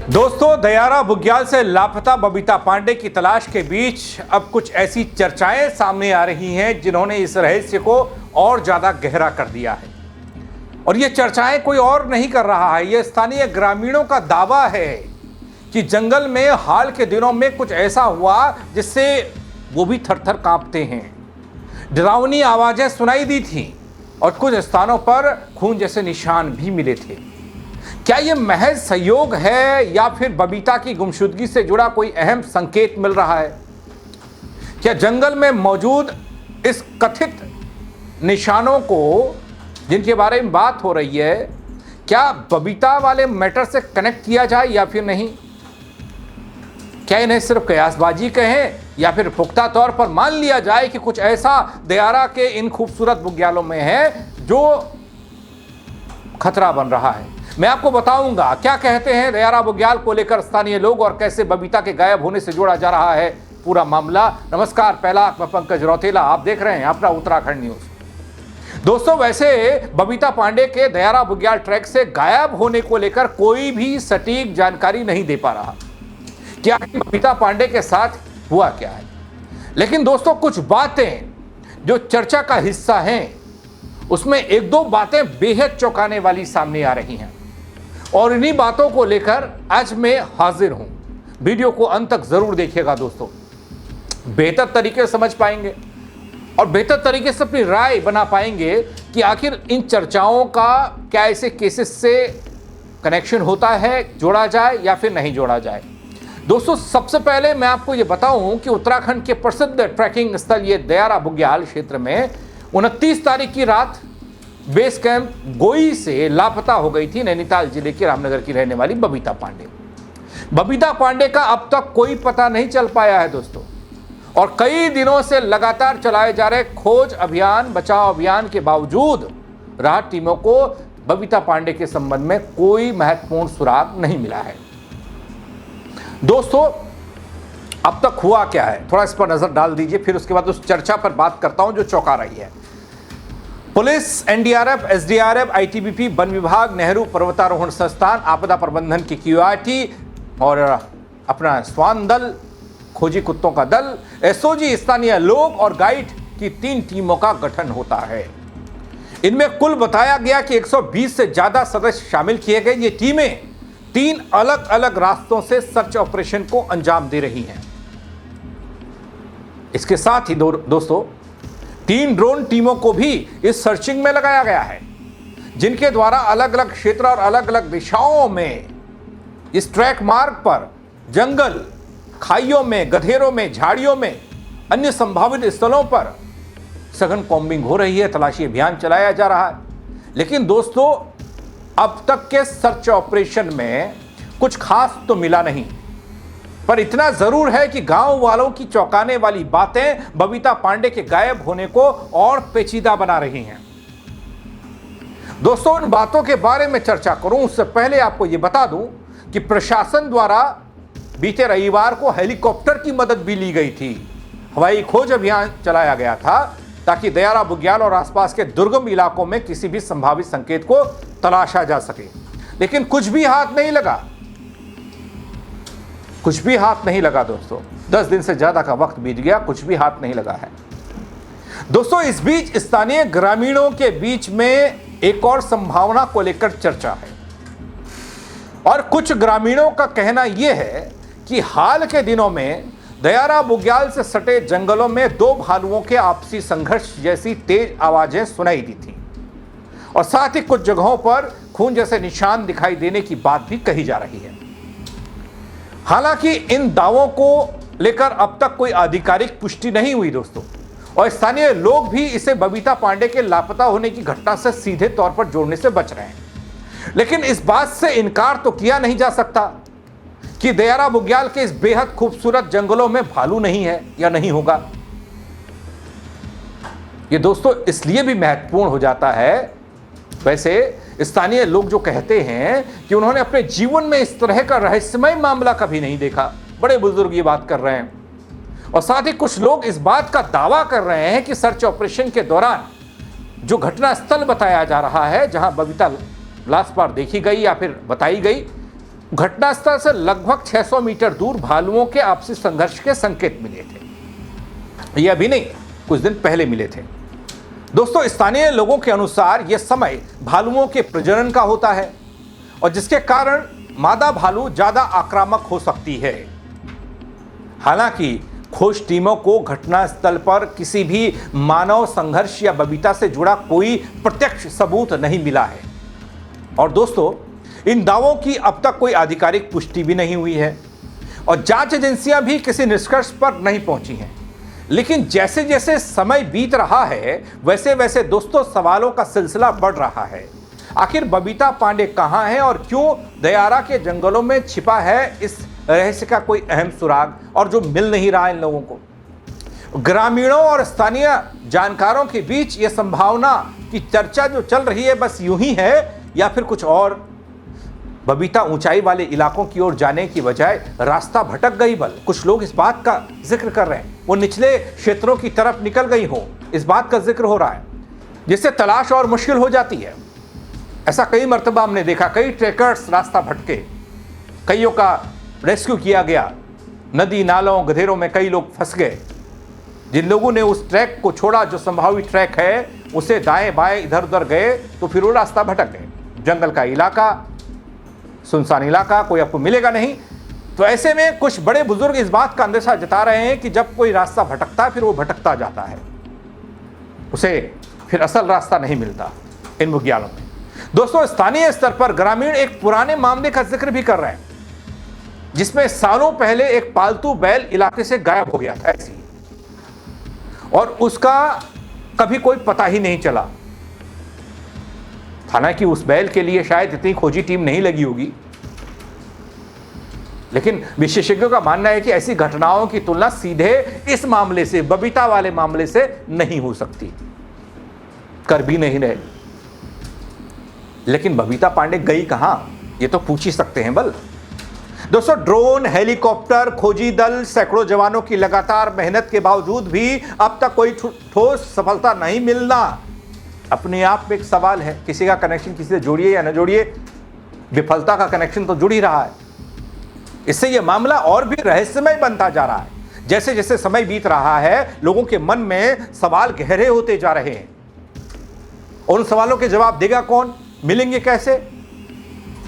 दोस्तों, दयारा बुग्याल से लापता बबीता पांडे की तलाश के बीच अब कुछ ऐसी चर्चाएं सामने आ रही हैं जिन्होंने इस रहस्य को और ज्यादा गहरा कर दिया है। और ये चर्चाएं कोई और नहीं कर रहा है, ये स्थानीय ग्रामीणों का दावा है कि जंगल में हाल के दिनों में कुछ ऐसा हुआ जिससे वो भी थर-थर कांपते हैं। डरावनी आवाजें सुनाई दी थी और कुछ स्थानों पर खून जैसे निशान भी मिले थे। क्या यह महज संयोग है या फिर बबीता की गुमशुदगी से जुड़ा कोई अहम संकेत मिल रहा है? क्या जंगल में मौजूद इस कथित निशानों को जिनके बारे में बात हो रही है, क्या बबीता वाले मैटर से कनेक्ट किया जाए या फिर नहीं? क्या इन्हें सिर्फ कयासबाजी कहें या फिर पुख्ता तौर पर मान लिया जाए कि कुछ ऐसा दयारा के इन खूबसूरत बुग्यालों में है जो खतरा बन रहा है? मैं आपको बताऊंगा क्या कहते हैं दयारा बुग्याल को लेकर स्थानीय लोग और कैसे बबीता के गायब होने से जोड़ा जा रहा है पूरा मामला। नमस्कार, पहला मैं पंकज रौतेला, आप देख रहे हैं अपना उत्तराखंड न्यूज। दोस्तों, वैसे बबीता पांडे के दयारा बुग्याल ट्रैक से गायब होने को लेकर कोई भी सटीक जानकारी नहीं दे पा रहा कि आखिर बबीता पांडे के साथ हुआ क्या है। लेकिन दोस्तों, कुछ बातें जो चर्चा का हिस्सा हैं उसमें एक दो बातें बेहद चौंकाने वाली सामने आ रही हैं और इन्हीं बातों को लेकर आज मैं हाजिर हूं। वीडियो को अंत तक जरूर देखिएगा दोस्तों, बेहतर तरीके से समझ पाएंगे और बेहतर तरीके से अपनी राय बना पाएंगे कि आखिर इन चर्चाओं का क्या ऐसे केसेस से कनेक्शन होता है, जोड़ा जाए या फिर नहीं जोड़ा जाए। दोस्तों, सबसे पहले मैं आपको ये बताऊं कि उत्तराखंड के प्रसिद्ध ट्रैकिंग स्थल ये दयारा बुग्याल क्षेत्र में 29 तारीख की रात बेस कैंप गोई से लापता हो गई थी नैनीताल जिले के रामनगर की रहने वाली बबीता पांडे। बबीता पांडे का अब तक कोई पता नहीं चल पाया है दोस्तों, और कई दिनों से लगातार चलाए जा रहे खोज अभियान, बचाव अभियान के बावजूद राहत टीमों को बबीता पांडे के संबंध में कोई महत्वपूर्ण सुराग नहीं मिला है। दोस्तों, अब तक हुआ क्या है थोड़ा इस पर नजर डाल दीजिए, फिर उसके बाद उस चर्चा पर बात करता हूं जो चौंका रही है। Police, NDRF, SDRF, ITBP, one विभाग, नेहरू पर्वतारोहण संस्थान, आपदा प्रबंधन की क्यूआरटी और अपना स्वान दल, खोजी कुत्तों का दल, एसओजी, स्थानीय लोग और गाइड की 3 टीमों का गठन होता है। इनमें कुल बताया गया कि 120 से ज्यादा सदस्य शामिल किए गए। ये टीमें 3 अलग अलग रास्तों से सर्च ऑपरेशन को अंजाम दे रही हैं। इसके साथ ही दोस्तों, 3 ड्रोन टीमों को भी इस सर्चिंग में लगाया गया है, जिनके द्वारा अलग अलग क्षेत्र और अलग अलग दिशाओं में इस ट्रैक मार्ग पर जंगल, खाइयों में, गधेरों में, झाड़ियों में, अन्य संभावित स्थलों पर सघन कॉम्बिंग हो रही है, तलाशी अभियान चलाया जा रहा है। लेकिन दोस्तों, अब तक के सर्च ऑपरेशन में कुछ खास तो मिला नहीं, पर इतना जरूर है कि गांव वालों की चौंकाने वाली बातें बबीता पांडे के गायब होने को और पेचीदा बना रही हैं। दोस्तों, इन बातों के बारे में चर्चा करूं उससे पहले आपको यह बता दूं कि प्रशासन द्वारा बीते रविवार को हेलीकॉप्टर की मदद भी ली गई थी। हवाई खोज अभियान चलाया गया था ताकि दयारा बुग्याल और आसपास के दुर्गम इलाकों में किसी भी संभावित संकेत को तलाशा जा सके, लेकिन कुछ भी हाथ नहीं लगा। कुछ भी हाथ नहीं लगा दोस्तों। 10 दिन से ज्यादा का वक्त बीत गया, कुछ भी हाथ नहीं लगा है। दोस्तों, इस बीच स्थानीय ग्रामीणों के बीच में एक और संभावना को लेकर चर्चा है और कुछ ग्रामीणों का कहना यह है कि हाल के दिनों में दयारा बुग्याल से सटे जंगलों में 2 भालुओं के आपसी संघर्ष जैसी तेज आवाजें सुनाई दी थी और साथ ही कुछ जगहों पर खून जैसे निशान दिखाई देने की बात भी कही जा रही है। हालांकि इन दावों को लेकर अब तक कोई आधिकारिक पुष्टि नहीं हुई दोस्तों, और स्थानीय लोग भी इसे बबीता पांडे के लापता होने की घटना से सीधे तौर पर जोड़ने से बच रहे हैं। लेकिन इस बात से इनकार तो किया नहीं जा सकता कि दयारा बुग्याल के इस बेहद खूबसूरत जंगलों में भालू नहीं है या नहीं होगा। ये दोस्तों इसलिए भी महत्वपूर्ण हो जाता है। वैसे स्थानीय लोग जो कहते हैं कि उन्होंने अपने जीवन में इस तरह का रहस्यमय मामला कभी नहीं देखा, बड़े बुजुर्ग ये बात कर रहे हैं। और साथ ही कुछ लोग इस बात का दावा कर रहे हैं कि सर्च ऑपरेशन के दौरान जो घटना स्थल बताया जा रहा है, जहां बबीता लास्ट बार देखी गई या फिर बताई गई, घटनास्थल से लगभग 600 मीटर दूर भालुओं के आपसी संघर्ष के संकेत मिले थे। यह अभी नहीं, कुछ दिन पहले मिले थे। दोस्तों, स्थानीय लोगों के अनुसार यह समय भालुओं के प्रजनन का होता है और जिसके कारण मादा भालू ज्यादा आक्रामक हो सकती है। हालांकि खोज टीमों को घटनास्थल पर किसी भी मानव संघर्ष या बबीता से जुड़ा कोई प्रत्यक्ष सबूत नहीं मिला है। और दोस्तों, इन दावों की अब तक कोई आधिकारिक पुष्टि भी नहीं हुई है और जांच एजेंसियां भी किसी निष्कर्ष पर नहीं पहुंची हैं। लेकिन जैसे जैसे समय बीत रहा है वैसे वैसे दोस्तों सवालों का सिलसिला बढ़ रहा है। आखिर बबीता पांडे कहां है और क्यों दयारा के जंगलों में छिपा है, इस रहस्य का कोई अहम सुराग और जो मिल नहीं रहा इन लोगों को। ग्रामीणों और स्थानीय जानकारों के बीच यह संभावना की चर्चा जो चल रही है बस यूं ही है या फिर कुछ और। बबीता ऊंचाई वाले इलाकों की ओर जाने की बजाय रास्ता भटक गई। बल कुछ लोग इस बात का जिक्र कर रहे हैं वो निचले क्षेत्रों की तरफ निकल गई हो, इस बात का जिक्र हो रहा है, जिससे तलाश और मुश्किल हो जाती है। ऐसा कई मर्तबा हमने देखा, कई ट्रैकर्स रास्ता भटके, कईयों का रेस्क्यू किया गया, नदी नालों गधेरों में कई लोग फंस गए। जिन लोगों ने उस ट्रैक को छोड़ा जो संभावित ट्रैक है उसे दाएं बाएं इधर उधर गए तो फिर वो रास्ता भटक गए। जंगल का इलाका, सुनसान इलाका, कोई आपको मिलेगा नहीं। तो ऐसे में कुछ बड़े बुजुर्ग इस बात का अंदेशा जता रहे हैं कि जब कोई रास्ता भटकता है फिर वो भटकता जाता है, उसे फिर असल रास्ता नहीं मिलता इन बुग्यालों में। दोस्तों, स्थानीय स्तर पर ग्रामीण एक पुराने मामले का जिक्र भी कर रहे हैं जिसमें सालों पहले एक पालतू बैल इलाके से गायब हो गया था ऐसी, और उसका कभी कोई पता ही नहीं चला। हालांकि उस बैल के लिए शायद इतनी खोजी टीम नहीं लगी होगी, लेकिन विशेषज्ञों का मानना है कि ऐसी घटनाओं की तुलना सीधे इस मामले से, बबीता वाले मामले से नहीं हो सकती, कर भी नहीं रहे। लेकिन बबीता पांडे गई कहां, ये तो पूछ ही सकते हैं। बल दोस्तों, ड्रोन, हेलीकॉप्टर, खोजी दल, सैकड़ों जवानों की लगातार मेहनत के बावजूद भी अब तक कोई ठोस सफलता नहीं मिलना अपने आप में एक सवाल है। किसी का कनेक्शन किसी से जोड़िए या न जोड़िए, विफलता का कनेक्शन तो जुड़ ही रहा है। इससे यह मामला और भी रहस्यमय बनता जा रहा है। जैसे जैसे समय बीत रहा है लोगों के मन में सवाल गहरे होते जा रहे हैं। उन सवालों के जवाब देगा कौन, मिलेंगे कैसे?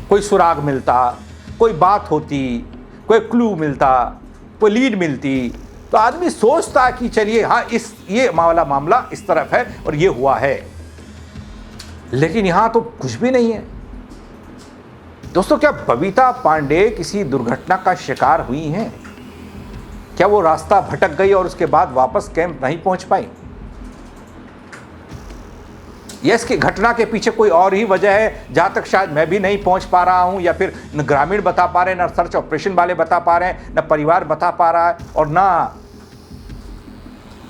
कोई सुराग मिलता, कोई बात होती, कोई क्लू मिलता, कोई लीड मिलती तो आदमी सोचता कि चलिए हाँ ये मामला इस तरफ है और ये हुआ है। लेकिन यहां तो कुछ भी नहीं है। दोस्तों, क्या बबीता पांडे किसी दुर्घटना का शिकार हुई हैं? क्या वो रास्ता भटक गई और उसके बाद वापस कैंप नहीं पहुंच पाई? या इसकी घटना के पीछे कोई और ही वजह है जहां तक शायद मैं भी नहीं पहुंच पा रहा हूं, या फिर न ग्रामीण बता पा रहे हैं, न सर्च ऑपरेशन वाले बता पा रहे हैं, न परिवार बता पा रहा है और ना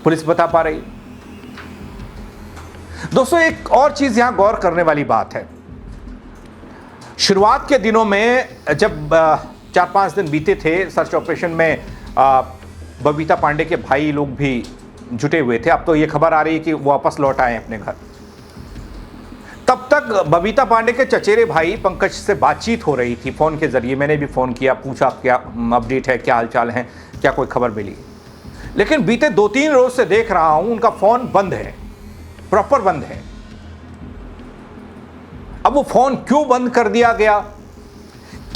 पुलिस बता पा रही। दोस्तों, एक और चीज यहां गौर करने वाली बात है। शुरुआत के दिनों में जब 4-5 दिन बीते थे सर्च ऑपरेशन में, बबीता पांडे के भाई लोग भी जुटे हुए थे। अब तो ये खबर आ रही है कि वो वापस लौट आए अपने घर। तब तक बबीता पांडे के चचेरे भाई पंकज से बातचीत हो रही थी फोन के जरिए। मैंने भी फोन किया, पूछा क्या अपडेट है, क्या हालचाल है, क्या कोई खबर मिली। लेकिन बीते 2-3 रोज से देख रहा हूं उनका फोन बंद है, प्रॉपर बंद है। अब वो फोन क्यों बंद कर दिया गया?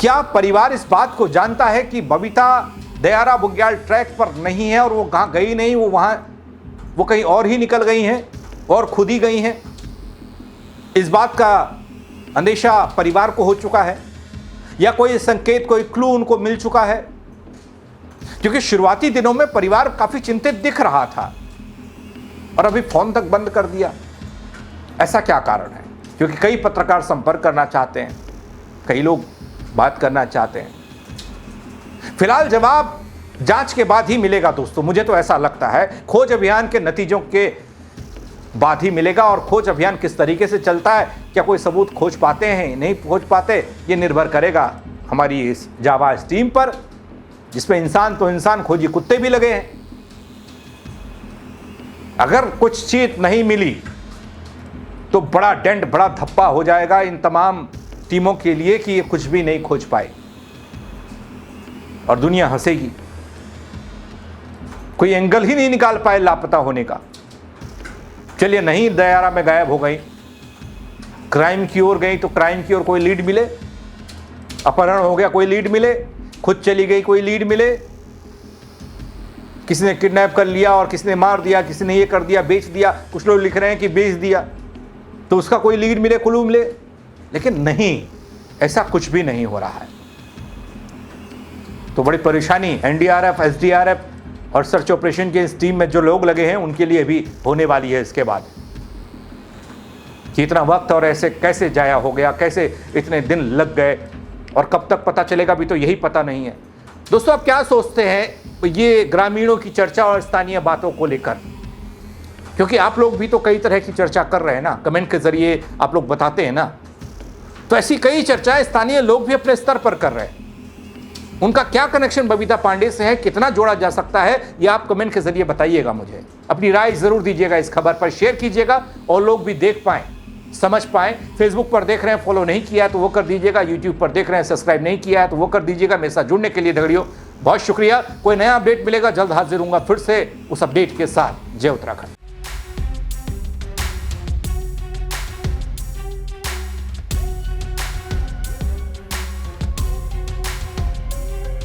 क्या परिवार इस बात को जानता है कि बबीता दयारा बुग्याल ट्रैक पर नहीं है और वो कहां गई नहीं, वो कहीं और ही निकल गई हैं और खुद ही गई हैं? इस बात का अंदेशा परिवार को हो चुका है या कोई संकेत, कोई क्लू उनको मिल चुका है? क्योंकि शुरुआती दिनों में परिवार काफी चिंतित दिख रहा था और अभी फोन तक बंद कर दिया। ऐसा क्या कारण है? क्योंकि कई पत्रकार संपर्क करना चाहते हैं, कई लोग बात करना चाहते हैं। फिलहाल जवाब जांच के बाद ही मिलेगा दोस्तों, मुझे तो ऐसा लगता है। खोज अभियान के नतीजों के बाद ही मिलेगा। और खोज अभियान किस तरीके से चलता है, क्या कोई सबूत खोज पाते हैं, नहीं खोज पाते, ये निर्भर करेगा हमारी इस जाबाज टीम पर, जिसमें इंसान तो इंसान, खोजी कुत्ते भी लगे हैं। अगर कुछ चीज नहीं मिली तो बड़ा डेंट, बड़ा धप्पा हो जाएगा इन तमाम टीमों के लिए कि ये कुछ भी नहीं खोज पाए। और दुनिया हंसेगी। कोई एंगल ही नहीं निकाल पाए लापता होने का। चलिए नहीं दयारा में गायब हो गई, क्राइम की ओर गई तो क्राइम की ओर कोई लीड मिले, अपहरण हो गया कोई लीड मिले, खुद चली गई कोई लीड मिले, किसी ने किडनैप कर लिया और किसी ने मार दिया, किसी ने ये कर दिया, बेच दिया, कुछ लोग लिख रहे हैं कि बेच दिया, तो उसका कोई लीड मिले, क्लू मिले। लेकिन नहीं, ऐसा कुछ भी नहीं हो रहा है। तो बड़ी परेशानी एनडीआरएफ, एसडीआरएफ और सर्च ऑपरेशन के इस टीम में जो लोग लगे हैं उनके लिए भी होने वाली है इसके बाद, कि इतना वक्त और ऐसे कैसे जाया हो गया, कैसे इतने दिन लग गए और कब तक पता चलेगा भी तो यही पता नहीं है। दोस्तों, आप क्या सोचते हैं ये ग्रामीणों की चर्चा और स्थानीय बातों को लेकर? क्योंकि आप लोग भी तो कई तरह की चर्चा कर रहे हैं ना, कमेंट के जरिए आप लोग बताते हैं ना, तो ऐसी कई चर्चाएं स्थानीय लोग भी अपने स्तर पर कर रहे हैं। उनका क्या कनेक्शन बबीता पांडे से है, कितना जोड़ा जा सकता है, ये आप कमेंट के जरिए बताइएगा मुझे। अपनी राय जरूर दीजिएगा, इस खबर पर शेयर कीजिएगा और लोग भी देख पाएं, समझ पाएं। फेसबुक पर देख रहे हैं, फॉलो नहीं किया है तो वो कर दीजिएगा। यूट्यूब पर देख रहे हैं, सब्सक्राइब नहीं किया है तो वो कर दीजिएगा। मेरे साथ जुड़ने के लिए दगड़ियों बहुत शुक्रिया। कोई नया अपडेट मिलेगा, जल्द हाजिर होऊंगा फिर से उस अपडेट के साथ। जय उत्तराखंड।